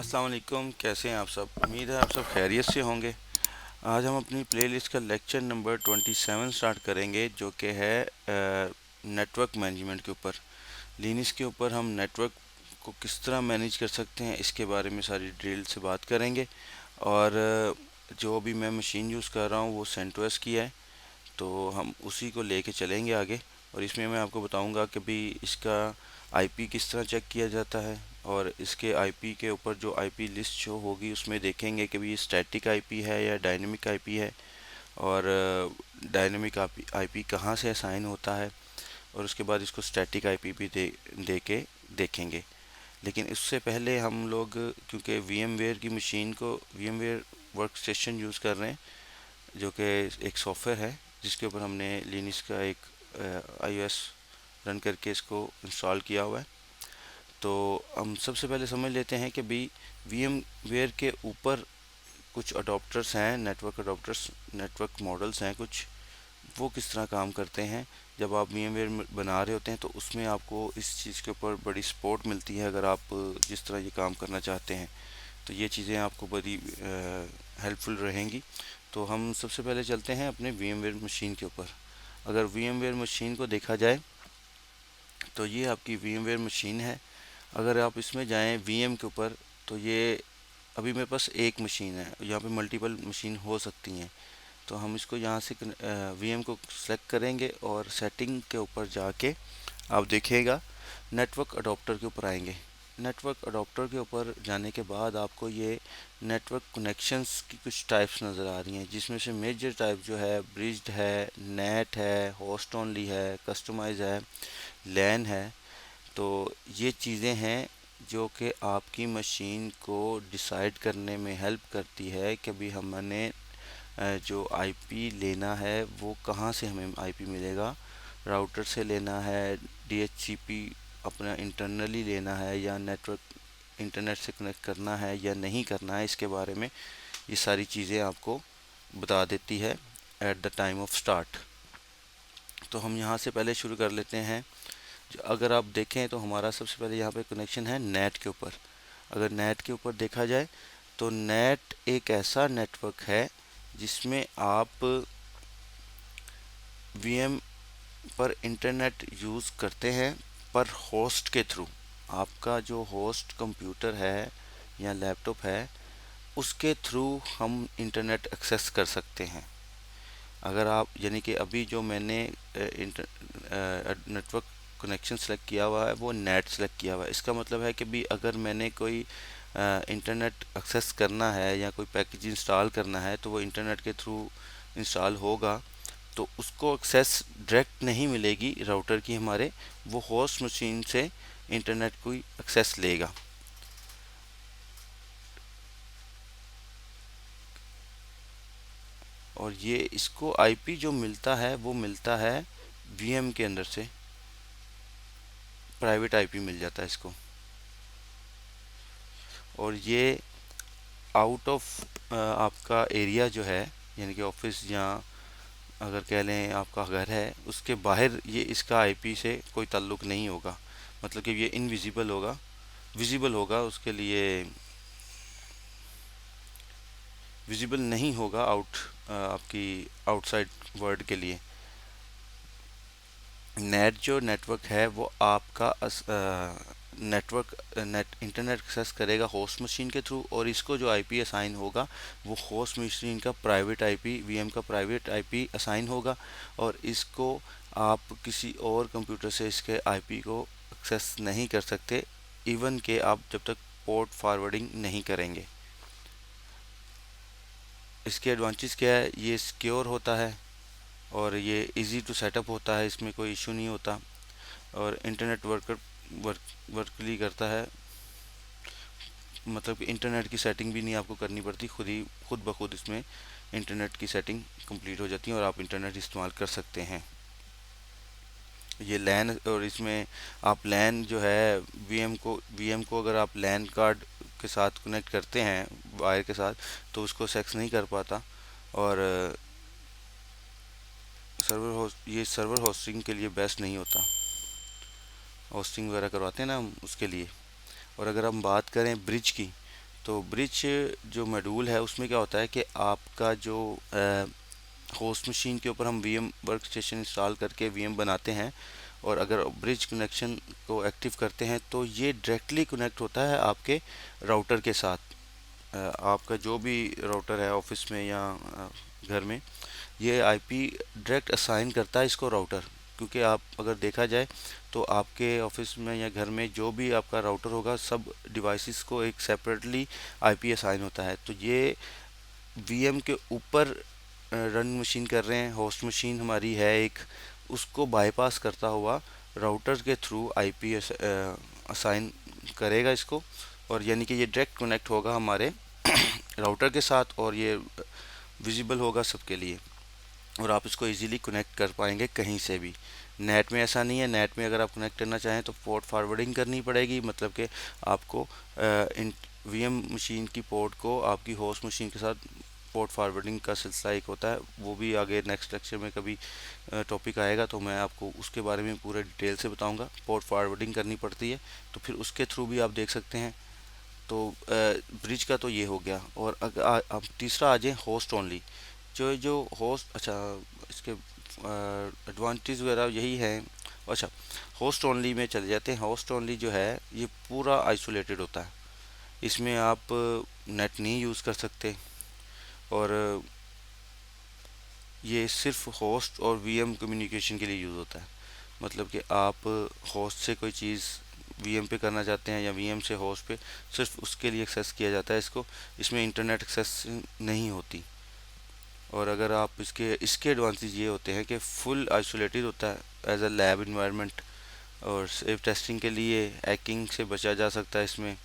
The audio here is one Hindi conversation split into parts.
अस्सलाम वालेकुम, कैसे हैं आप सब। उम्मीद है आप सब खैरियत से होंगे। आज हम अपनी प्लेलिस्ट का लेक्चर नंबर 27 स्टार्ट करेंगे, जो कि है नेटवर्क मैनेजमेंट के ऊपर। लिनक्स के ऊपर हम नेटवर्क को किस तरह मैनेज कर सकते हैं, इसके बारे में सारी डिटेल से बात करेंगे। और जो भी मैं मशीन यूज़ कर रहा हूँ वो सेंटोस की है, तो हम उसी को लेके चलेंगे आगे। और इसमें मैं आपको बताऊंगा कि भी इसका आईपी किस तरह चेक किया जाता है, और इसके आईपी के ऊपर जो आईपी लिस्ट शो होगी उसमें देखेंगे कि भी ये स्टैटिक आईपी है या डायनेमिक आईपी है, और डायनेमिक आईपी कहाँ से असाइन होता है, और उसके बाद इसको स्टैटिक आईपी भी दे के देखेंगे। लेकिन इससे पहले हम लोग, क्योंकि वीएमवेयर की मशीन को वीएमवेयर वर्क स्टेशन यूज़ कर रहे हैं, जो कि एक सॉफ्टवेयर है जिसके ऊपर हमने लिनक्स का एक आईओएस रन करके इसको इंस्टॉल किया हुआ है। तो हम सबसे पहले समझ लेते हैं कि भी वीएम वेयर के ऊपर कुछ अडोप्टर्स हैं, नेटवर्क अडोप्टर्स, नेटवर्क मॉडल्स हैं कुछ, वो किस तरह काम करते हैं। जब आप वीएम वेयर बना रहे होते हैं तो उसमें आपको इस चीज़ के ऊपर बड़ी सपोर्ट मिलती है, अगर आप जिस तरह ये काम करना चाहते हैं तो ये चीज़ें आपको बड़ी हेल्पफुल रहेंगी। तो हम सबसे पहले चलते हैं अपने वीएमवेयर मशीन के ऊपर। अगर वीएमवेयर मशीन को देखा जाए तो ये आपकी वीएमवेयर मशीन है। अगर आप इसमें जाएं वीएम के ऊपर, तो ये अभी मेरे पास एक मशीन है, यहाँ पे मल्टीपल मशीन हो सकती हैं। तो हम इसको यहाँ से वीएम को सेलेक्ट करेंगे और सेटिंग के ऊपर जाके आप देखिएगा नेटवर्क अडॉप्टर के ऊपर आएंगे। नेटवर्क अडॉप्टर के ऊपर जाने के बाद आपको ये नेटवर्क कनेक्शंस की कुछ टाइप्स नज़र आ रही हैं, जिसमें से मेजर टाइप जो है ब्रिज्ड है, नेट है, होस्ट ओनली है, कस्टमाइज है, लैन है। तो ये चीज़ें हैं जो कि आपकी मशीन को डिसाइड करने में हेल्प करती है कि भी हमने जो आईपी लेना है वो कहाँ से हमें आईपी मिलेगा। राउटर से लेना है, डीएचसीपी अपना इंटरनली लेना है, या नेटवर्क इंटरनेट से कनेक्ट करना है या नहीं करना है, इसके बारे में ये सारी चीज़ें आपको बता देती है at the time of start. तो हम यहाँ से पहले शुरू कर लेते हैं। अगर आप देखें तो हमारा सबसे पहले यहाँ पे कनेक्शन है नेट के ऊपर। अगर नेट के ऊपर देखा जाए तो नेट एक ऐसा नेटवर्क है जिसमें आप वीएम पर इंटरनेट यूज़ करते हैं, पर होस्ट के थ्रू। आपका जो होस्ट कंप्यूटर है या लैपटॉप है, उसके थ्रू हम इंटरनेट एक्सेस कर सकते हैं। अगर आप, यानी कि अभी जो मैंने नेटवर्क कनेक्शन सेलेक्ट किया हुआ है वो नेट सेलेक्ट किया हुआ है, इसका मतलब है कि भी अगर मैंने कोई इंटरनेट एक्सेस करना है या कोई पैकेज इंस्टॉल करना है तो वो इंटरनेट के थ्रू इंस्टॉल होगा। तो उसको एक्सेस डायरेक्ट नहीं मिलेगी राउटर की हमारे, वो होस्ट मशीन से इंटरनेट को एक्सेस लेगा। और ये इसको आईपी जो मिलता है वो मिलता है वीएम के अंदर से, प्राइवेट आईपी मिल जाता है इसको। और ये आउट ऑफ आपका एरिया जो है, यानी कि ऑफिस या अगर कह लें आपका घर है, उसके बाहर ये इसका आईपी से कोई ताल्लुक नहीं होगा। मतलब कि ये इनविजिबल होगा, विजिबल होगा, उसके लिए विजिबल नहीं होगा आपकी आउटसाइड वर्ल्ड के लिए। नेट जो नेटवर्क है वो आपका नेट इंटरनेट एक्सेस करेगा होस्ट मशीन के थ्रू, और इसको जो आईपी असाइन होगा वो होस्ट मशीन का प्राइवेट आईपी, वीएम का प्राइवेट आईपी असाइन होगा। और इसको आप किसी और कंप्यूटर से इसके आईपी को एक्सेस नहीं कर सकते, इवन के आप जब तक पोर्ट फॉरवर्डिंग नहीं करेंगे। इसके एडवांटेज क्या है, ये सिक्योर होता है और ये इजी टू सेटअप होता है, इसमें कोई इशू नहीं होता, और इंटरनेट वर्कली करता है। मतलब कि इंटरनेट की सेटिंग भी नहीं आपको करनी पड़ती, खुद ब खुद इसमें इंटरनेट की सेटिंग कंप्लीट हो जाती है और आप इंटरनेट इस्तेमाल कर सकते हैं। ये लैन, और इसमें आप लैन जो है वीएम को अगर आप लैन कार्ड के साथ कनेक्ट करते हैं वायर के साथ, तो उसको सेक्स नहीं कर पाता। और ये सर्वर होस्टिंग के लिए बेस्ट नहीं होता, होस्टिंग वगैरह करवाते हैं ना हम उसके लिए। और अगर हम बात करें ब्रिज की, तो ब्रिज जो मॉड्यूल है उसमें क्या होता है कि आपका जो होस्ट मशीन के ऊपर हम वीएम वर्क स्टेशन इंस्टॉल करके वीएम बनाते हैं, और अगर ब्रिज कनेक्शन को एक्टिव करते हैं तो ये डायरेक्टली कनेक्ट होता है आपके राउटर के साथ। आपका जो भी राउटर है ऑफिस में या घर में, ये आईपी डायरेक्ट असाइन करता है इसको राउटर। क्योंकि आप अगर देखा जाए तो आपके ऑफिस में या घर में जो भी आपका राउटर होगा, सब डिवाइसेस को एक सेपरेटली आईपी असाइन होता है। तो ये वीएम के ऊपर रन मशीन कर रहे हैं, होस्ट मशीन हमारी है एक, उसको बाईपास करता हुआ राउटर के थ्रू आईपी असाइन करेगा इसको, और यानी कि ये डायरेक्ट कनेक्ट होगा हमारे राउटर के साथ, और ये विजिबल होगा सबके लिए, और आप इसको इजीली कनेक्ट कर पाएंगे कहीं से भी। नेट में ऐसा नहीं है। नेट में अगर आप कनेक्ट करना चाहें तो पोर्ट फॉरवर्डिंग करनी पड़ेगी, मतलब कि आपको इन वीएम मशीन की पोर्ट को आपकी होस्ट मशीन के साथ पोर्ट फॉरवर्डिंग का सिलसिला एक होता है, वो भी आगे नेक्स्ट लेक्चर में कभी टॉपिक आएगा तो मैं आपको उसके बारे में पूरे डिटेल से बताऊंगा। पोर्ट फॉरवर्डिंग करनी पड़ती है, तो फिर उसके थ्रू भी आप देख सकते हैं। तो ब्रिज का तो ये हो गया। और अब तीसरा आ जाए होस्ट ओनली। जो जो होस्ट, अच्छा, इसके एडवांटेज वगैरह यही है। अच्छा, होस्ट ओनली में चले जाते हैं। होस्ट ओनली जो है ये पूरा आइसोलेटेड होता है, इसमें आप नेट नहीं यूज़ कर सकते, और ये सिर्फ होस्ट और वीएम कम्युनिकेशन के लिए यूज़ होता है। मतलब कि आप होस्ट से कोई चीज़ वीएम पे करना चाहते हैं या वीएम से होस्ट पे, सिर्फ उसके लिए एक्सेस किया जाता है इसको। इसमें इंटरनेट एक्सेस नहीं होती। और अगर आप इसके इसके एडवांटेज ये होते हैं कि फुल आइसोलेटेड होता है एज अ लैब इन्वायरमेंट, और सेफ टेस्टिंग के लिए हैकिंग से बचा जा सकता है इसमें।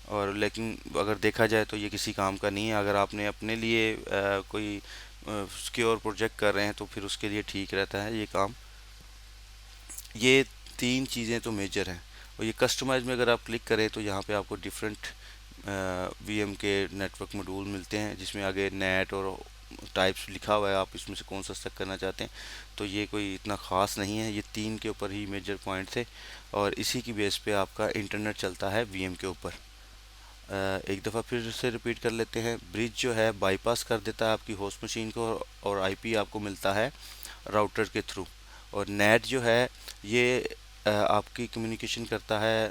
और लेकिन अगर देखा जाए तो ये किसी काम का नहीं है। अगर आपने अपने लिए कोई सिक्योर प्रोजेक्ट कर रहे हैं तो फिर उसके लिए ठीक रहता है ये काम। ये तीन चीज़ें तो मेजर हैं। और ये कस्टमाइज में अगर आप क्लिक करें तो यहाँ पे आपको डिफरेंट वीएम के नेटवर्क मॉड्यूल मिलते हैं, जिसमें आगे नेट और टाइप्स लिखा हुआ है, आप इसमें से कौन सा सेलेक्ट करना चाहते हैं। तो ये कोई इतना ख़ास नहीं है, ये तीन के ऊपर ही मेजर पॉइंट थे, और इसी की बेस पे आपका इंटरनेट चलता है वीएम के ऊपर। एक दफ़ा फिर से रिपीट कर लेते हैं। ब्रिज जो है बाईपास कर देता है आपकी होस्ट मशीन को, और आईपी आपको मिलता है राउटर के थ्रू। और नेट जो है ये आपकी कम्युनिकेशन करता है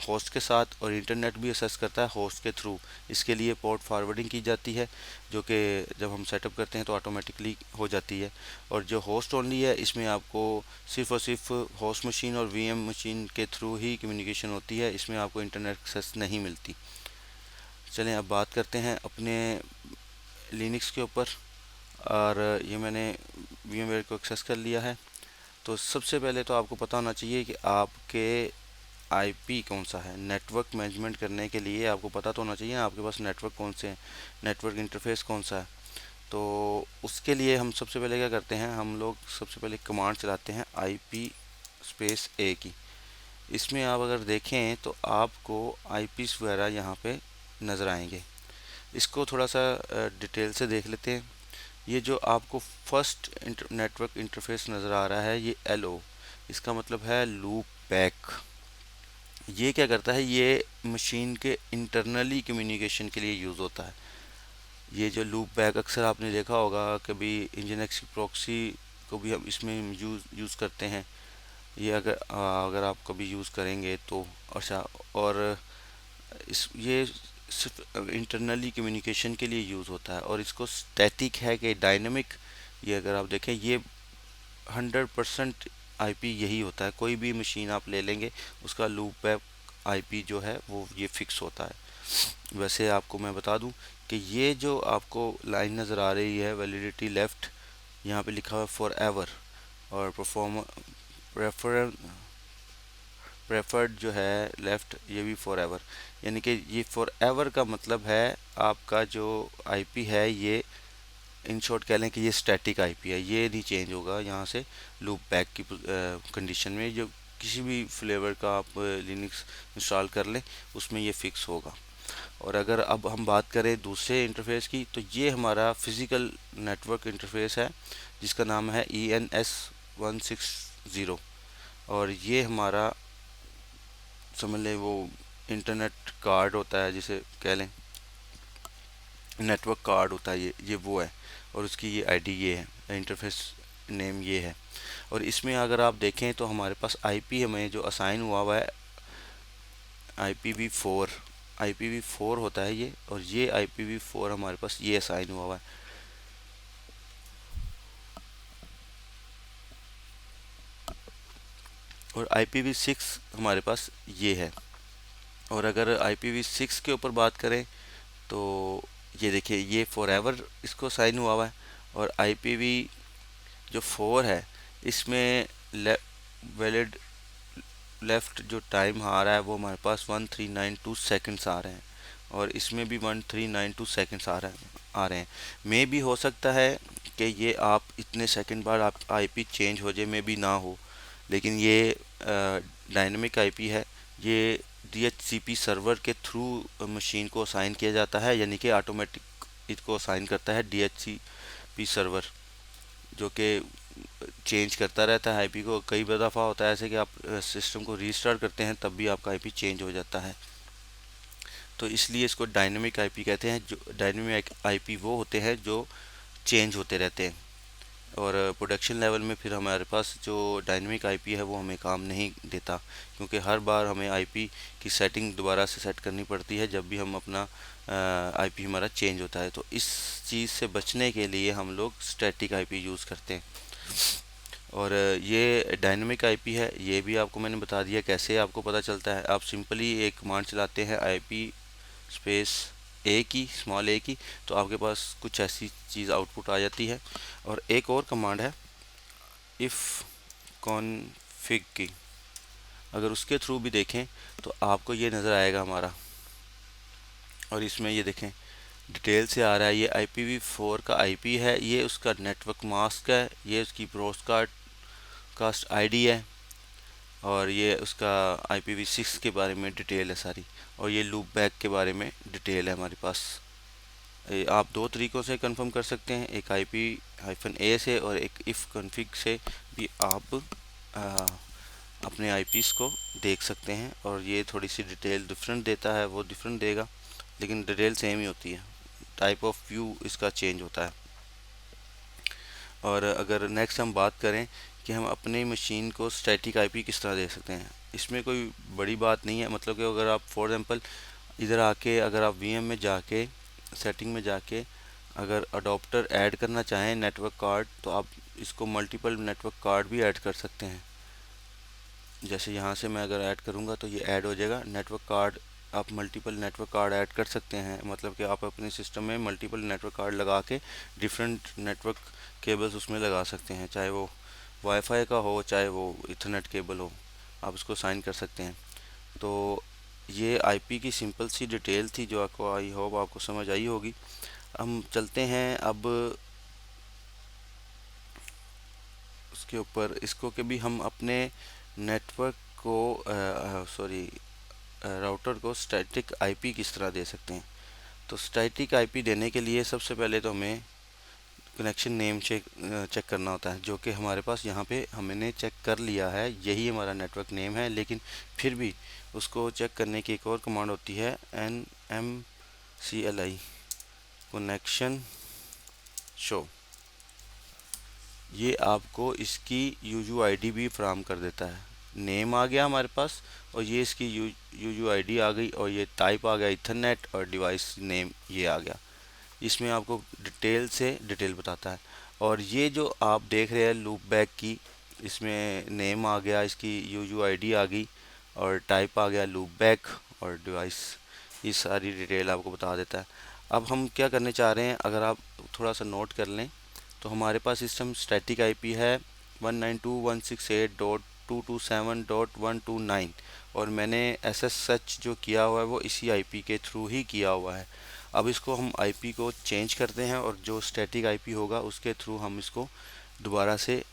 होस्ट के साथ, और इंटरनेट भी असेस करता है होस्ट के थ्रू। इसके लिए पोर्ट फॉरवर्डिंग की जाती है, जो कि जब हम सेटअप करते हैं तो ऑटोमेटिकली हो जाती है। और जो होस्ट ओनली है, इसमें आपको सिर्फ और सिर्फ होस्ट मशीन और वीएम मशीन के थ्रू ही कम्युनिकेशन होती है, इसमें आपको इंटरनेट एक्सेस नहीं मिलती। चलें अब बात करते हैं अपने लिनक्स के ऊपर। और ये मैंने VMware को एक्सेस कर लिया है। तो सबसे पहले तो आपको पता होना चाहिए कि आपके आईपी कौन सा है। नेटवर्क मैनेजमेंट करने के लिए आपको पता तो होना चाहिए आपके पास नेटवर्क कौन से हैं, नेटवर्क इंटरफेस कौन सा है। तो उसके लिए हम सबसे पहले क्या करते हैं, हम लोग सबसे पहले कमांड चलाते हैं IP स्पेस A की। इसमें आप अगर देखें तो आपको आईपीस वगैरह यहाँ पे नज़र आएंगे। इसको थोड़ा सा डिटेल से देख लेते हैं। ये जो आपको फर्स्ट नेटवर्क इंटरफेस नज़र आ रहा है, ये LO, इसका मतलब है लूप बैक। ये क्या करता है, ये मशीन के इंटरनली कम्युनिकेशन के लिए यूज़ होता है। ये जो लूप बैक अक्सर आपने देखा होगा, कभी इंजनएक्स की प्रॉक्सी को भी हम इसमें यूज़ करते हैं। ये अगर आप कभी यूज़ करेंगे तो। अच्छा, और ये सिर्फ इंटरनली कम्युनिकेशन के लिए यूज़ होता है, और इसको स्टैटिक है कि डायनेमिक, ये अगर आप देखें ये 100% आईपी यही होता है। कोई भी मशीन आप ले लेंगे उसका लूप बैक आईपी जो है वो ये फिक्स होता है। वैसे आपको मैं बता दूं कि ये जो आपको लाइन नज़र आ रही है वैलिडिटी लेफ़्ट, यहाँ पे लिखा हुआ है फॉर एवर, और परफॉर्म प्रेफर प्रेफर्ड जो है लेफ़्ट, ये भी फॉर एवर। यानी कि ये फॉर एवर का मतलब है आपका जो आईपी है ये, इन शॉर्ट कह लें कि ये स्टैटिक आईपी है, ये नहीं चेंज होगा यहाँ से लूप बैक की कंडीशन में। जो किसी भी फ्लेवर का आप लिनक्स इंस्टॉल कर लें उसमें ये फिक्स होगा। और अगर अब हम बात करें दूसरे इंटरफेस की, तो ये हमारा फिज़िकल नेटवर्क इंटरफेस है जिसका नाम है ENS160। और ये हमारा समझ लें वो इंटरनेट कार्ड होता है जिसे कह लें। नेटवर्क कार्ड होता है, ये वो है, और उसकी ये आईडी ये है, इंटरफेस नेम ये है। और इसमें अगर आप देखें तो हमारे पास आईपी हमें जो असाइन हुआ है IPv4, IPv4 होता है ये, और ये IPv4 हमारे पास ये असाइन हुआ है। और IPv6 हमारे पास ये है। और अगर IPv6 के ऊपर बात करें तो ये देखिए, ये फॉर एवर इसको साइन हुआ है। और IPv जो 4 है इसमें वैलिड लेफ्ट जो टाइम आ रहा है वो हमारे पास 1392 सेकंड्स आ रहे हैं, और इसमें भी 1392 सेकंड्स आ रहे हैं। मे भी हो सकता है कि ये आप इतने सेकंड बाद आप आईपी चेंज हो जाए, मे भी ना हो, लेकिन ये डायनेमिक आईपी है। ये DHCP सर्वर के थ्रू मशीन को असाइन किया जाता है, यानी कि ऑटोमेटिक इसको असाइन करता है DHCP सर्वर, जो कि चेंज करता रहता है आईपी को। कई दफ़ा होता है ऐसे कि आप सिस्टम को रीस्टार्ट करते हैं तब भी आपका आईपी चेंज हो जाता है। तो इसलिए इसको डायनेमिक आईपी कहते हैं। जो डायनेमिक आईपी वो होते हैं जो चेंज होते रहते हैं, और प्रोडक्शन लेवल में फिर हमारे पास जो डायनेमिक आईपी है वो हमें काम नहीं देता, क्योंकि हर बार हमें आईपी की सेटिंग दोबारा से सेट करनी पड़ती है जब भी हम अपना आईपी हमारा चेंज होता है। तो इस चीज़ से बचने के लिए हम लोग स्टैटिक आईपी यूज़ करते हैं। और ये डायनेमिक आईपी है, ये भी आपको मैंने बता दिया कैसे आपको पता चलता है। आप सिंपली एक कमांड चलाते हैं आईपी स्पेस ए की, स्मॉल ए की, तो आपके पास कुछ ऐसी चीज़ आउटपुट आ जाती है। और एक और कमांड है इफ़ कॉन्फ़िग की, अगर उसके थ्रू भी देखें तो आपको ये नज़र आएगा हमारा। और इसमें ये देखें डिटेल से आ रहा है, ये IPv4 का आईपी है, ये उसका नेटवर्क मास्क है, ये उसकी ब्रॉडकास्ट कास्ट आईडी है, और ये उसका IPv6 के बारे में डिटेल है सारी, और ये लूप बैक के बारे में डिटेल है हमारे पास। आप दो तरीक़ों से कंफर्म कर सकते हैं, एक IP-A से और एक इफ़ कॉन्फ़िग से भी आप अपने आईपीस को देख सकते हैं। और ये थोड़ी सी डिटेल डिफरेंट देता है, वो डिफरेंट देगा, लेकिन डिटेल सेम ही होती है, टाइप ऑफ व्यू इसका चेंज होता है। और अगर नेक्स्ट हम बात करें कि हम अपनी मशीन को स्टैटिक आईपी किस तरह दे सकते हैं, इसमें कोई बड़ी बात नहीं है। मतलब कि अगर आप फॉर एग्जांपल इधर आके अगर आप वीएम में जाके सेटिंग में जाके अगर अडोप्टर ऐड करना चाहें नेटवर्क कार्ड, तो आप इसको मल्टीपल नेटवर्क कार्ड भी ऐड कर सकते हैं। जैसे यहाँ से मैं अगर ऐड करूँगा तो ये ऐड हो जाएगा नेटवर्क कार्ड। आप मल्टीपल नेटवर्क कार्ड ऐड कर सकते हैं, मतलब कि आप अपने सिस्टम में मल्टीपल नेटवर्क कार्ड लगा के डिफरेंट नेटवर्क केबल्स उसमें लगा सकते हैं, चाहे वो वाईफाई का हो चाहे वो इथरनेट केबल हो, आप उसको साइन कर सकते हैं। तो ये आईपी की सिंपल सी डिटेल थी जो आपको, आई होप आपको समझ आई होगी। हम चलते हैं अब उसके ऊपर, इसको कि भी हम अपने नेटवर्क को सॉरी राउटर को स्टैटिक आईपी किस तरह दे सकते हैं। तो स्टैटिक आईपी देने के लिए सबसे पहले तो हमें कनेक्शन नेम चेक करना होता है, जो कि हमारे पास यहाँ पे हमने चेक कर लिया है, यही हमारा नेटवर्क नेम है। लेकिन फिर भी उसको चेक करने की एक और कमांड होती है NMCLI कनेक्शन शो। ये आपको इसकी UUID भी फ्राहम कर देता है। नेम आ गया हमारे पास, और ये इसकी UUID आ गई, और ये टाइप आ गया इथरनेट, और डिवाइस नेम ये आ गया। इसमें आपको डिटेल से डिटेल बताता है। और ये जो आप देख रहे हैं लूप बैक की, इसमें नेम आ गया, इसकी UUID आ गई, और टाइप आ गया लूप बैक, और डिवाइस, ये सारी डिटेल आपको बता देता है। अब हम क्या करने चाह रहे हैं, अगर आप थोड़ा सा नोट कर लें तो हमारे पास सिस्टम स्टैटिक आईपी है 192.168.227.129, और मैंने SSH जो किया हुआ है वो इसी आईपी के थ्रू ही किया हुआ है। अब इसको हम आईपी को चेंज करते हैं, और जो स्टैटिक आईपी होगा उसके थ्रू हम इसको दोबारा से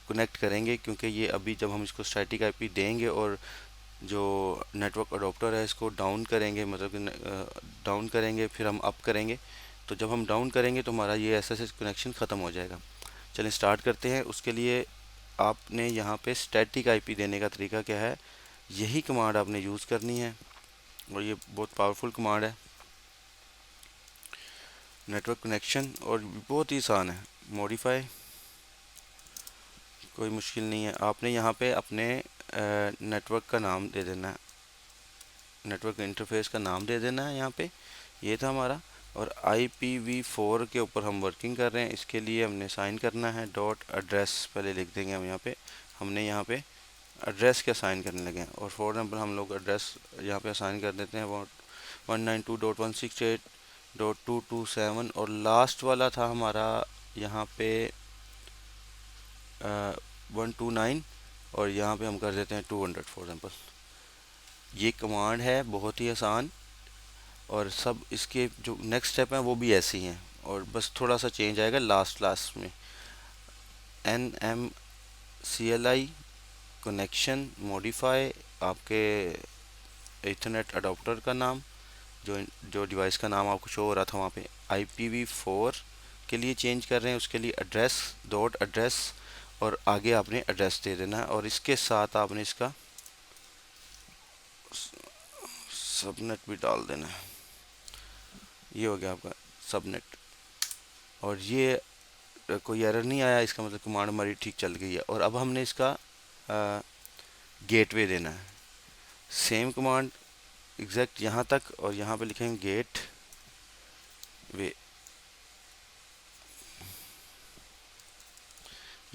कनेक्ट करेंगे, क्योंकि ये अभी जब हम इसको स्टैटिक आईपी देंगे और जो नेटवर्क अडोप्टर है इसको डाउन करेंगे, मतलब कि डाउन करेंगे फिर हम अप करेंगे, तो जब हम डाउन करेंगे तो हमारा ये SSH कनेक्शन ख़त्म हो जाएगा। चलिए स्टार्ट करते हैं। उसके लिए आपने यहाँ पे स्टैटिक आईपी देने का तरीका क्या है, यही कमांड आपने यूज़ करनी है, और ये बहुत पावरफुल कमांड है। नेटवर्क कनेक्शन, और बहुत ही आसान है। मॉडिफाई, कोई मुश्किल नहीं है। आपने यहाँ पे अपने नेटवर्क का नाम दे देना है, नेटवर्क इंटरफेस का नाम दे देना है यहाँ पे। ये था हमारा। और IPv4 के ऊपर हम वर्किंग कर रहे हैं, इसके लिए हमने साइन करना है डॉट एड्रेस, पहले लिख देंगे हम यहाँ पे। हमने यहाँ पे एड्रेस के असाइन करने लगे हैं, और फॉर एग्जाम्पल हम लोग एड्रेस यहाँ पे असाइन कर देते हैं 192.168.227, और लास्ट वाला था हमारा यहाँ पे 129, और यहाँ पे हम कर देते हैं 200 फॉर एग्जाम्पल। ये कमांड है बहुत ही आसान, और सब इसके जो नेक्स्ट स्टेप हैं वो भी ऐसे ही हैं, और बस थोड़ा सा चेंज आएगा लास्ट में। NMCLI कनेक्शन मॉडिफाई, आपके इथरनेट अडोप्टर का नाम, जो जो डिवाइस का नाम आपको शो हो रहा था वहाँ पे, IPv4 के लिए चेंज कर रहे हैं, उसके लिए एड्रेस डॉट एड्रेस, और आगे आपने एड्रेस दे देना है, और इसके साथ आपने इसका सबनेट भी डाल देना है। ये हो गया आपका सबनेट, और ये कोई एरर नहीं आया, इसका मतलब कमांड हमारी ठीक चल गई है। और अब हमने इसका गेटवे देना है, सेम कमांड एग्जैक्ट यहाँ तक, और यहाँ पे लिखेंगे गेट वे,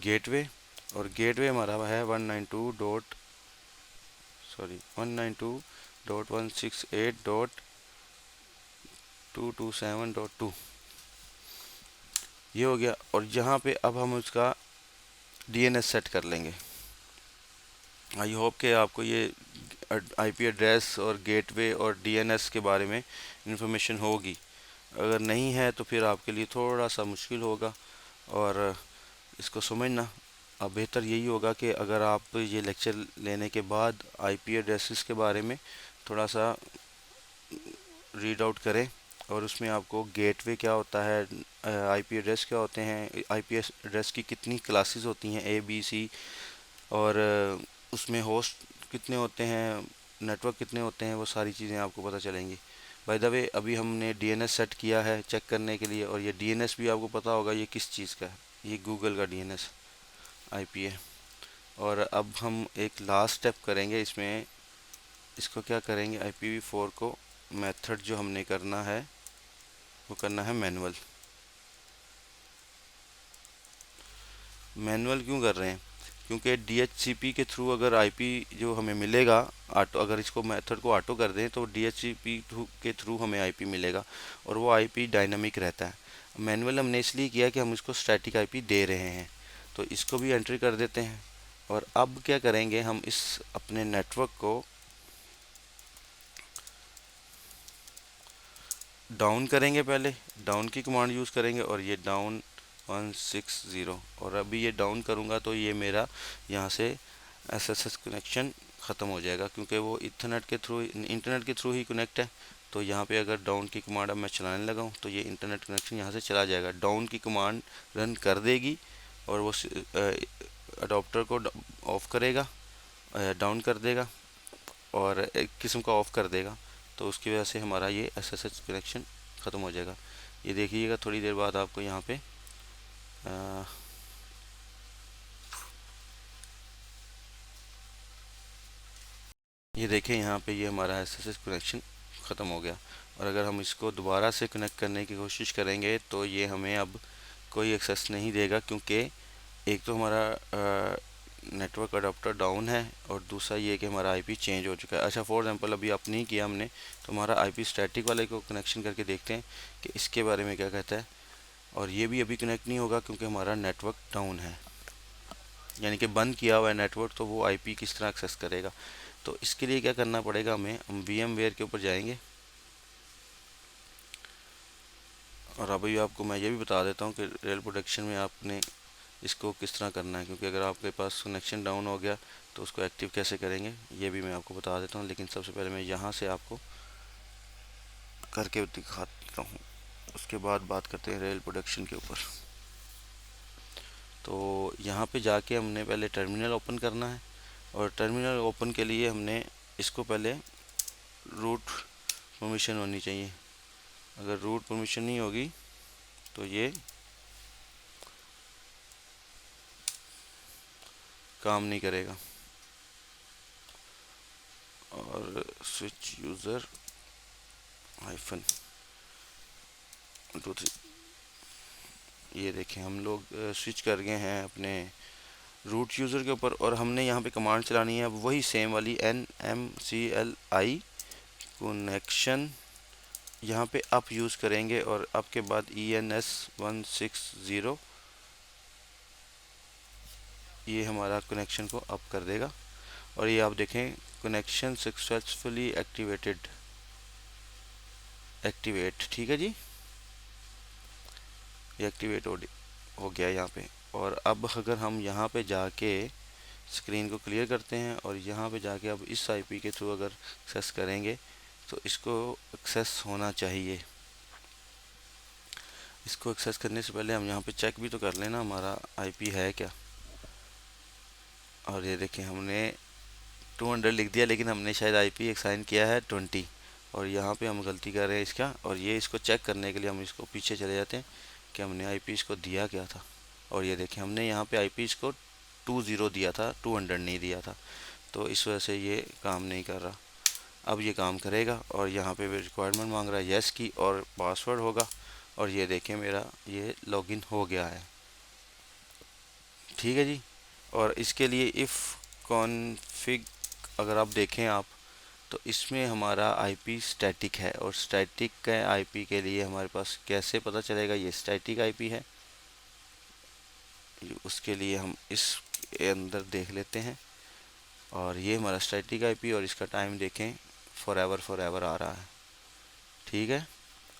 गेटवे, और गेटवे हमारा है 192.168.227.2। ये हो गया। और यहाँ पे अब हम उसका DNS सेट कर लेंगे। आई होप कि आपको ये IP एड्रेस और गेटवे और DNS के बारे में इंफॉर्मेशन होगी। अगर नहीं है तो फिर आपके लिए थोड़ा सा मुश्किल होगा, और इसको समझना अब बेहतर यही होगा कि अगर आप ये लेक्चर लेने के बाद IP एड्रेसेस के बारे में थोड़ा सा रीड आउट करें, और उसमें आपको गेटवे क्या होता है, IP एड्रेस क्या होते हैं, IP एड्रेस की कितनी क्लासेस होती हैं ABC, और उसमें होस्ट कितने होते हैं, नेटवर्क कितने होते हैं, वो सारी चीज़ें आपको पता चलेंगी। बाय द वे अभी हमने DNS सेट किया है चेक करने के लिए, और ये DNS भी आपको पता होगा ये किस चीज़ का है, ये गूगल का DNS IP है। और अब हम एक लास्ट स्टेप करेंगे इसमें, इसको क्या करेंगे, IPv4 को मेथड जो हमने करना है वो करना है मैनुअल। मैनुअल क्यों कर रहे हैं, क्योंकि DHCP के थ्रू अगर IP जो हमें मिलेगा ऑटो, अगर इसको मेथड को ऑटो कर दें तो DHCP के थ्रू हमें IP मिलेगा, और वो IP डायनामिक रहता है। मैनुअल हमने इसलिए किया कि हम इसको स्टैटिक IP दे रहे हैं, तो इसको भी एंट्री कर देते हैं। और अब क्या करेंगे, हम इस अपने नेटवर्क को डाउन करेंगे, पहले डाउन की कमांड यूज़ करेंगे, और ये डाउन 160, और अभी ये डाउन करूँगा तो ये मेरा यहाँ से SSH कनेक्शन ख़त्म हो जाएगा, क्योंकि वो इथरनेट के थ्रू, इंटरनेट के थ्रू ही कनेक्ट है। तो यहाँ पे अगर डाउन की कमांड अब मैं चलाने लगा हूँ तो ये इंटरनेट कनेक्शन यहाँ से चला जाएगा, डाउन की कमांड रन कर देगी, और वो अडोप्टर को ऑफ करेगा, डाउन कर देगा, और एक किस्म का ऑफ कर देगा, तो उसकी वजह से हमारा ये SSH कनेक्शन ख़त्म हो जाएगा। ये देखिएगा थोड़ी देर बाद आपको यहाँ पे ये देखें, यहाँ पे ये हमारा SSH कनेक्शन ख़त्म हो गया। और अगर हम इसको दोबारा से कनेक्ट करने की कोशिश करेंगे तो ये हमें अब कोई एक्सेस नहीं देगा, क्योंकि एक तो हमारा नेटवर्क अडाप्टर डाउन है, और दूसरा ये कि हमारा IP चेंज हो चुका है। अच्छा फॉर एग्जांपल अभी आप नहीं किया हमने, तो हमारा IP स्टैटिक वाले को कनेक्शन करके देखते हैं कि इसके बारे में क्या कहता है। और ये भी अभी कनेक्ट नहीं होगा क्योंकि हमारा नेटवर्क डाउन है, यानी कि बंद किया हुआ है नेटवर्क, तो वो IP किस तरह एक्सेस करेगा। तो इसके लिए क्या करना पड़ेगा हमें, हम VMware के ऊपर जाएंगे, और अभी आपको मैं ये भी बता देता हूँ कि रियल प्रोटेक्शन में आपने इसको किस तरह करना है, क्योंकि अगर आपके पास कनेक्शन डाउन हो गया तो उसको एक्टिव कैसे करेंगे ये भी मैं आपको बता देता हूँ। लेकिन सबसे पहले मैं यहाँ से आपको करके दिखा देता हूँ, उसके बाद बात करते हैं रियल प्रोटेक्शन के ऊपर। तो यहाँ पे जाके हमने पहले टर्मिनल ओपन करना है, और टर्मिनल ओपन के लिए हमने इसको पहले रूट परमिशन होनी चाहिए। अगर रूट परमिशन नहीं होगी तो ये काम नहीं करेगा। और स्विच यूज़र हाइफन 2 3, ये देखें हम लोग स्विच कर गए हैं अपने रूट यूज़र के ऊपर, और हमने यहाँ पे कमांड चलानी है अब वही सेम वाली NMCLI कनेक्शन, यहाँ पे अप यूज़ करेंगे और अप के बाद ENS160, ये हमारा कनेक्शन को अप कर देगा। और ये आप देखें कनेक्शन सक्सेसफुली एक्टिवेट, ठीक है जी, ये एक्टिवेट हो गया यहाँ पे। और अब अगर हम यहाँ पे जाके स्क्रीन को क्लियर करते हैं और यहाँ पे जाके अब इस IP के थ्रू अगर एक्सेस करेंगे तो इसको एक्सेस होना चाहिए। इसको एक्सेस करने से पहले हम यहाँ पे चेक भी तो कर लेना हमारा IP है क्या। और ये देखें हमने 200 लिख दिया, लेकिन हमने शायद IP असाइन किया है 20, और यहाँ पे हम गलती कर रहे हैं इसका। और ये इसको चेक करने के लिए हम इसको पीछे चले जाते हैं कि हमने IP इसको दिया क्या था। और ये देखें हमने यहाँ पे IP इसको 20 दिया था, 200 नहीं दिया था, तो इस वजह से ये काम नहीं कर रहा। अब ये काम करेगा और यहाँ पे रिक्वायरमेंट मांग रहा है येस की और पासवर्ड होगा। और ये देखें मेरा ये लॉगिन हो गया है, ठीक है जी। और इसके लिए इफ़ कॉन्फ़िग अगर आप देखें आप, तो इसमें हमारा IP स्टैटिक है, और स्टैटिक के IP के लिए हमारे पास कैसे पता चलेगा ये स्टैटिक IP है, उसके लिए हम इस अंदर देख लेते हैं। और ये हमारा स्टैटिक IP और इसका टाइम देखें फॉरएवर आ रहा है, ठीक है।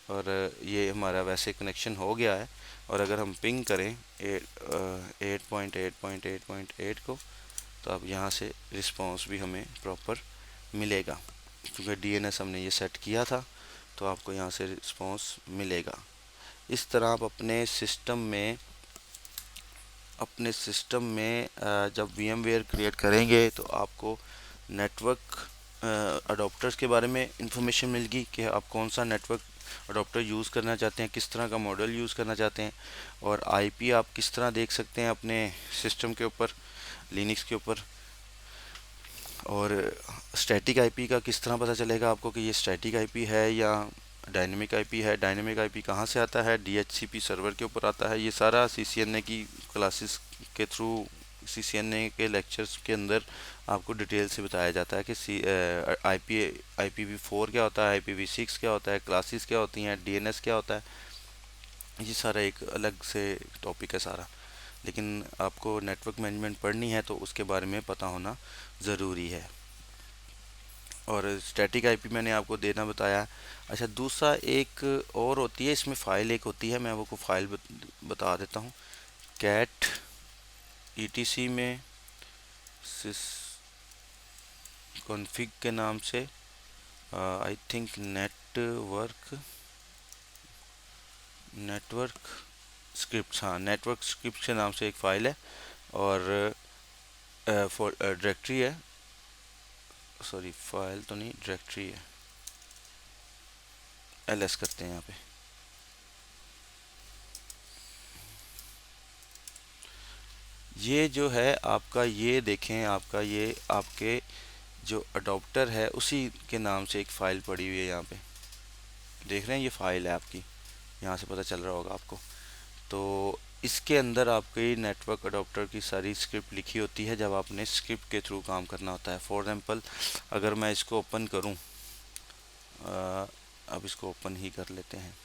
और ये हमारा वैसे कनेक्शन हो गया है। और अगर हम पिंग करें 8.8.8.8 को, तो अब यहाँ से रिस्पांस भी हमें प्रॉपर मिलेगा, क्योंकि DNS हमने ये सेट किया था, तो आपको यहाँ से रिस्पांस मिलेगा। इस तरह आप अपने सिस्टम में जब VMware क्रिएट करेंगे तो आपको नेटवर्क अडोप्टर्स के बारे में इंफॉर्मेशन मिलेगी कि आप कौन सा नेटवर्क अडोप्टर यूज़ करना चाहते हैं, किस तरह का मॉडल यूज़ करना चाहते हैं, और IP आप किस तरह देख सकते हैं अपने सिस्टम के ऊपर, लिनक्स के ऊपर। और स्टैटिक IP का किस तरह पता चलेगा आपको कि ये स्टैटिक IP है या डायनेमिक IP है। डायनेमिक IP कहाँ से आता है, DHCP सर्वर के ऊपर आता है। ये सारा CCNA की क्लासेस के थ्रू, CCNA के लेक्चर्स के अंदर आपको डिटेल से बताया जाता है कि IPv4 क्या होता है, IPv6 क्या होता है, क्लासेस क्या होती हैं, DNS क्या होता है। ये सारा एक अलग से टॉपिक है सारा, लेकिन आपको नेटवर्क मैनेजमेंट पढ़नी है तो उसके बारे में पता होना ज़रूरी है। और स्टैटिक IP मैंने आपको देना बताया। अच्छा, दूसरा एक और होती है इसमें, फ़ाइल एक होती है, मैं वो को फ़ाइल बता देता हूँ। कैट ETC में सिस कॉन्फ़िग के नाम से, आई थिंक नेटवर्क स्क्रिप्ट, हाँ नेटवर्क स्क्रिप्ट के नाम से एक फ़ाइल है, और डायरेक्टरी है, सॉरी फाइल तो नहीं डायरेक्टरी है, LS करते हैं यहाँ पे। ये जो है आपका, ये देखें आपका ये आपके जो अडोप्टर है उसी के नाम से एक फ़ाइल पड़ी हुई है यहाँ पे, देख रहे हैं, ये फ़ाइल है आपकी, यहाँ से पता चल रहा होगा आपको। तो इसके अंदर आपकी नेटवर्क अडोप्टर की सारी स्क्रिप्ट लिखी होती है जब आपने स्क्रिप्ट के थ्रू काम करना होता है। फॉर एग्जांपल अगर मैं इसको ओपन करूँ, अब इसको ओपन ही कर लेते हैं,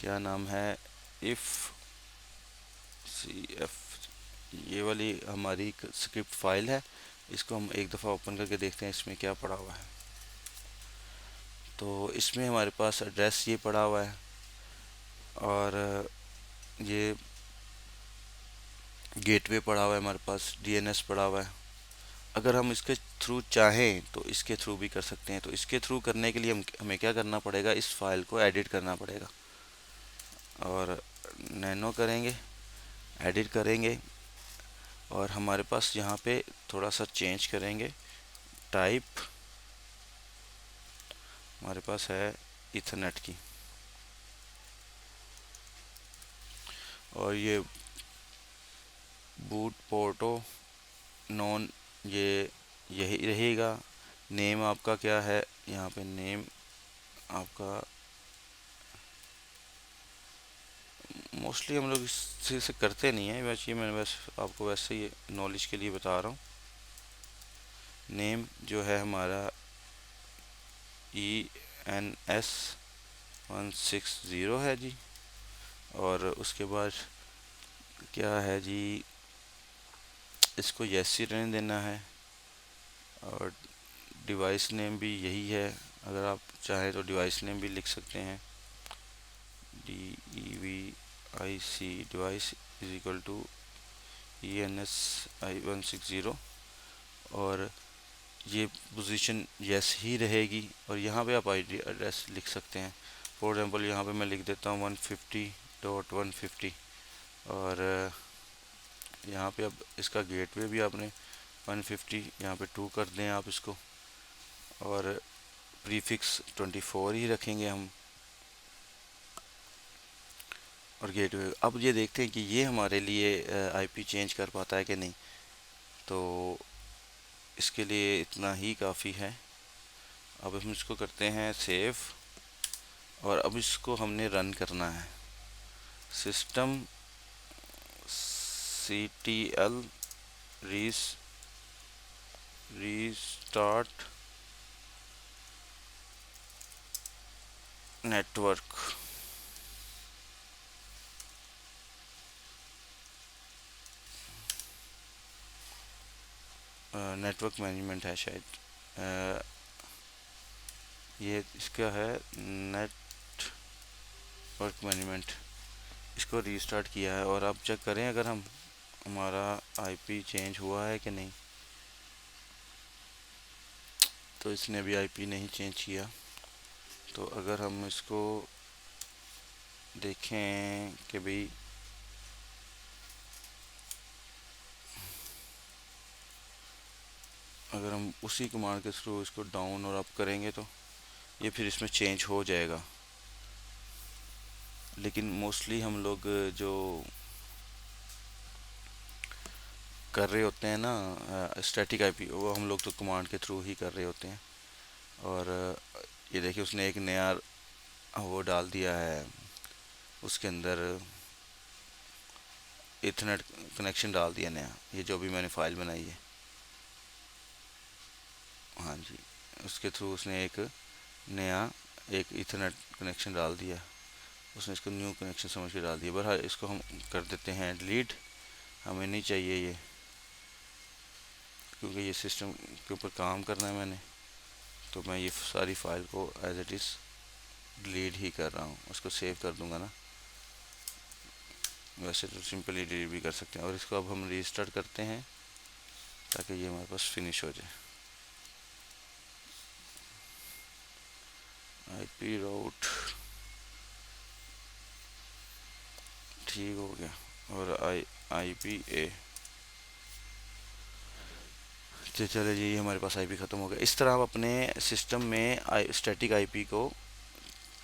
क्या नाम है, इफ़ CF, ये वाली हमारी स्क्रिप्ट फाइल है। इसको हम एक दफ़ा ओपन करके देखते हैं इसमें क्या पड़ा हुआ है। तो इसमें हमारे पास एड्रेस ये पड़ा हुआ है, और ये गेटवे पड़ा हुआ है, हमारे पास DNS पड़ा हुआ है। अगर हम इसके थ्रू चाहें तो इसके थ्रू भी कर सकते हैं। तो इसके थ्रू करने के लिए हमें क्या करना पड़ेगा, इस फाइल को एडिट करना पड़ेगा, और नैनो करेंगे, एडिट करेंगे, और हमारे पास यहाँ पे थोड़ा सा चेंज करेंगे, टाइप हमारे पास है इथरनेट की, और ये बूट पोर्टो नॉन, ये यही रहेगा। नेम आपका क्या है, यहाँ पे नेम आपका मोस्टली हम लोग इससे से करते नहीं है, वैसे ये मैं बस आपको वैसे ही नॉलेज के लिए बता रहा हूँ। नेम जो है हमारा ENS160 है जी। और उसके बाद क्या है जी, इसको यस ही रहने देना है। और डिवाइस नेम भी यही है, अगर आप चाहें तो डिवाइस नेम भी लिख सकते हैं, DEVIC device is equal to ENSI160। और ये पोजीशन यस ही रहेगी। और यहाँ पे आप आईडी एड्रेस लिख सकते हैं। फॉर एग्जांपल यहाँ पे मैं लिख देता हूँ 150.150। और यहाँ पे अब इसका गेटवे भी आपने 150 यहाँ पे 2 कर दें आप इसको। और प्रीफिक्स 24 ही रखेंगे हम। और गेटवे, अब ये देखते हैं कि ये हमारे लिए आईपी चेंज कर पाता है कि नहीं। तो इसके लिए इतना ही काफ़ी है। अब हम इसको करते हैं सेव। और अब इसको हमने रन करना है। System CTL restart network. Network management है शायद, ये इसका है नेटवर्क मैनेजमेंट। इसको रीस्टार्ट किया है और अब चेक करें अगर हम हमारा आईपी चेंज हुआ है कि नहीं। तो इसने भी आईपी नहीं चेंज किया। तो अगर हम इसको देखें कि भाई अगर हम उसी कमांड के थ्रू इसको डाउन और अप करेंगे तो ये फिर इसमें चेंज हो जाएगा। लेकिन मोस्टली हम लोग जो कर रहे होते हैं ना स्टैटिक आईपी, वो हम लोग तो कमांड के थ्रू ही कर रहे होते हैं। और ये देखिए उसने एक नया वो डाल दिया है, उसके अंदर इथरनेट कनेक्शन डाल दिया नया, ये जो भी मैंने फाइल बनाई है। हाँ जी, उसके थ्रू उसने एक नया एक इथरनेट कनेक्शन डाल दिया। उसने इसको न्यू कनेक्शन समझ के डाल दिया। बहरहाल इसको हम कर देते हैं डिलीट, हमें नहीं चाहिए ये, क्योंकि ये सिस्टम के ऊपर काम करना है मैंने। तो मैं ये सारी फाइल को एज इट इज़ डिलीट ही कर रहा हूँ। उसको सेव कर दूंगा ना, वैसे तो सिंपली डिलीट भी कर सकते हैं। और इसको अब हम रीस्टार्ट करते हैं ताकि ये हमारे पास फिनिश हो जाए। आईपी राउट ठीक हो गया। और IPA, तो चले जी हमारे पास आईपी ख़त्म हो गया। इस तरह आप अपने सिस्टम में स्टैटिक आईपी को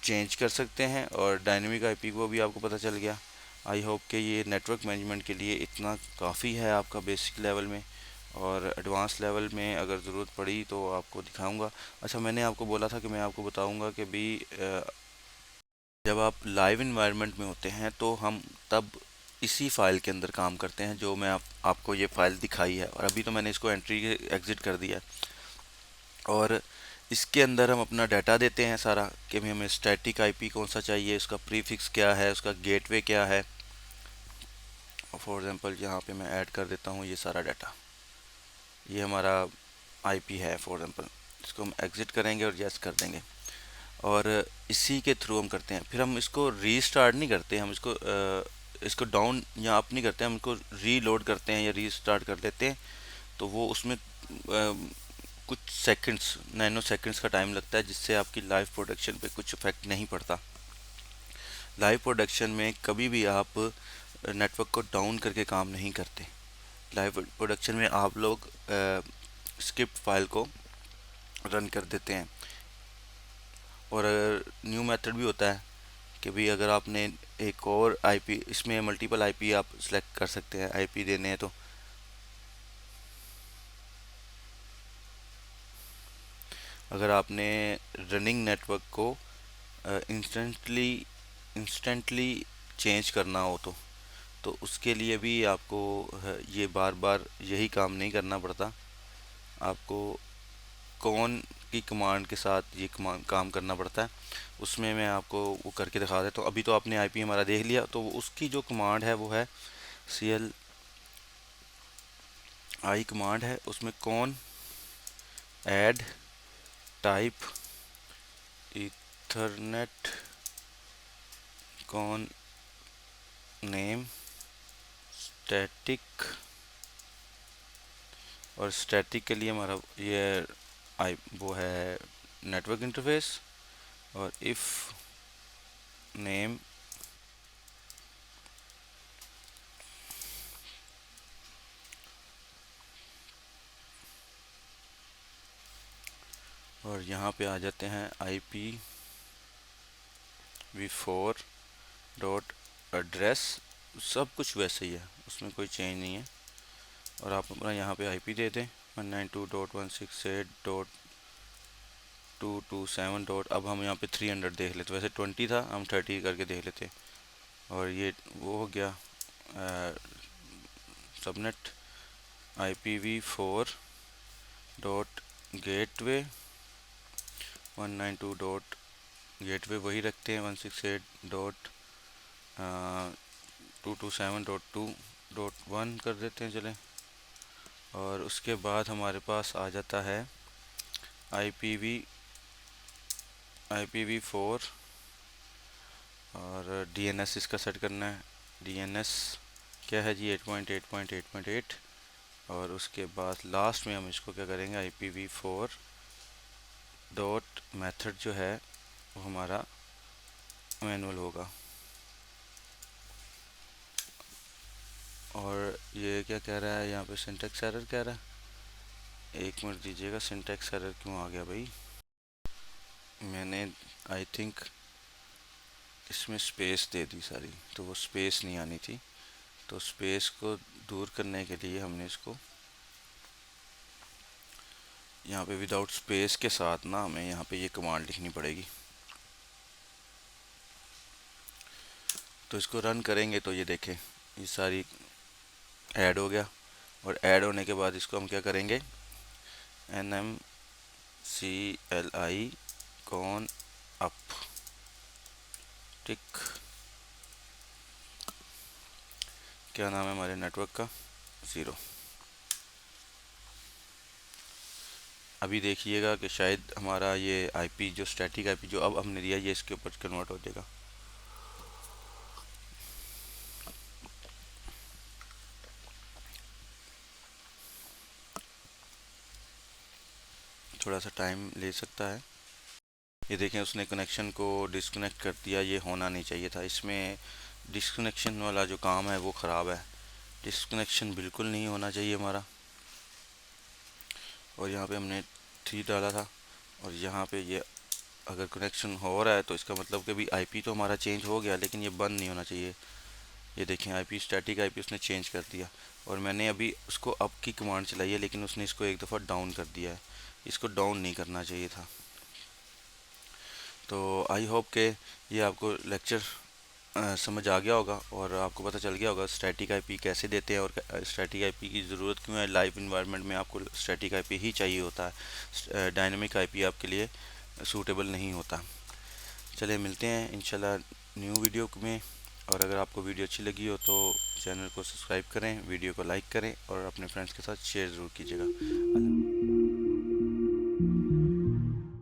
चेंज कर सकते हैं और डायनेमिक आईपी को भी आपको पता चल गया। आई होप कि ये नेटवर्क मैनेजमेंट के लिए इतना काफ़ी है आपका बेसिक लेवल में। और एडवांस लेवल में अगर ज़रूरत पड़ी तो आपको दिखाऊंगा। अच्छा, मैंने आपको बोला था कि मैं आपको बताऊंगा कि भी जब आप लाइव इन्वायरमेंट में होते हैं तो हम तब इसी फाइल के अंदर काम करते हैं जो मैं आपको ये फाइल दिखाई है। और अभी तो मैंने इसको एंट्री एग्जिट कर दिया है। और इसके अंदर हम अपना डाटा देते हैं सारा कि भाई हमें स्टैटिक आईपी कौन सा चाहिए, उसका प्रीफिक्स क्या है, उसका गेटवे क्या है। फॉर एग्जांपल यहाँ पे मैं ऐड कर देता हूँ ये सारा डाटा। ये हमारा आईपी है फॉर एग्जांपल। इसको हम एग्जिट करेंगे और यस कर देंगे। और इसी के थ्रू हम करते हैं। फिर हम इसको रीस्टार्ट नहीं करते, हम इसको डाउन या अप नहीं करते, हम इसको रीलोड करते हैं या रीस्टार्ट कर देते हैं। तो वो उसमें कुछ सेकंड्स, नैनो सेकंड्स का टाइम लगता है, जिससे आपकी लाइव प्रोडक्शन पे कुछ इफेक्ट नहीं पड़ता। लाइव प्रोडक्शन में कभी भी आप नेटवर्क को डाउन करके काम नहीं करते। लाइव प्रोडक्शन में आप लोग स्क्रिप्ट फाइल को रन कर देते हैं। और न्यू मेथड भी होता है कि भी अगर आपने एक और आईपी, इसमें मल्टीपल आईपी आप सेलेक्ट कर सकते हैं आईपी देने हैं तो। अगर आपने रनिंग नेटवर्क को इंस्टेंटली इंस्टेंटली चेंज करना हो तो उसके लिए भी आपको ये बार बार यही काम नहीं करना पड़ता। आपको कौन की कमांड के साथ ये काम करना पड़ता है, उसमें मैं आपको वो करके दिखा देता हूँ। अभी तो आपने आईपी हमारा देख लिया, तो उसकी जो कमांड है वो है CLI कमांड है। उसमें कौन ऐड टाइप ईथरनेट कौन नेम स्टैटिक, और स्टैटिक के लिए हमारा ये आई वो है नेटवर्क इंटरफेस, और इफ़ नेम और यहाँ पे आ जाते हैं IPv4 डॉट एड्रेस। सब कुछ वैसे ही है, उसमें कोई चेंज नहीं है। और आप अपना यहाँ पे आईपी दे दें 192.168.227 डॉट। अब हम यहाँ पे 300 देख लेते, वैसे 20 था, हम 30 करके देख लेते। और ये वो हो गया subnet IPv4 dot gateway 192 dot gateway वही रखते हैं 168 डॉट 227.2.1 कर देते हैं चलें। और उसके बाद हमारे पास आ जाता है IPv4 और DNS इसका सेट करना है। DNS क्या है जी 8.8.8.8। और उसके बाद लास्ट में हम इसको क्या करेंगे IPv4 डॉट मेथड जो है वो हमारा मैनुअल होगा। और ये क्या कह रहा है यहाँ पे, सिंटैक्स एरर कह रहा है। एक मिनट दीजिएगा, सिंटैक्स एरर क्यों आ गया भाई? मैंने आई थिंक इसमें स्पेस दे दी सारी, तो वो स्पेस नहीं आनी थी। तो स्पेस को दूर करने के लिए हमने इसको यहाँ पे विदाउट स्पेस के साथ ना हमें यहाँ पे ये कमांड लिखनी पड़ेगी। तो इसको रन करेंगे तो ये देखें ये सारी ऐड हो गया। और ऐड होने के बाद इसको हम क्या करेंगे NMCLI कॉन अप टिक, क्या नाम है हमारे नेटवर्क का 0। अभी देखिएगा कि शायद हमारा ये आईपी जो स्टैटिक आईपी जो अब हमने दिया ये इसके ऊपर कन्वर्ट हो जाएगा। थोड़ा सा टाइम ले सकता है। ये देखें उसने कनेक्शन को डिस्कनेक्ट कर दिया, ये होना नहीं चाहिए था। इसमें डिस्कनेक्शन वाला जो काम है वो ख़राब है, डिस्कनेक्शन बिल्कुल नहीं होना चाहिए हमारा। और यहाँ पे हमने 3 डाला था, और यहाँ पे ये अगर कनेक्शन हो रहा है तो इसका मतलब कि भी आईपी तो हमारा चेंज हो गया, लेकिन ये बंद नहीं होना चाहिए। ये देखें आईपी स्टैटिक आईपी उसने चेंज कर दिया। और मैंने अभी उसको अप की कमांड चलाई है, लेकिन उसने इसको एक दफ़ा डाउन कर दिया है। इसको डाउन नहीं करना चाहिए था। तो आई होप के ये आपको लेक्चर समझ आ गया होगा, और आपको पता चल गया होगा स्टैटिक आईपी कैसे देते हैं, और स्टैटिक आईपी की ज़रूरत क्यों है। लाइव इन्वायरमेंट में आपको स्टैटिक आईपी ही चाहिए होता है, डायनेमिक आईपी आपके लिए सूटेबल नहीं होता। चलिए मिलते हैं इंशाल्लाह न्यू वीडियो में। और अगर आपको वीडियो अच्छी लगी हो तो चैनल को सब्सक्राइब करें, वीडियो को लाइक करें, और अपने फ्रेंड्स के साथ शेयर ज़रूर कीजिएगा।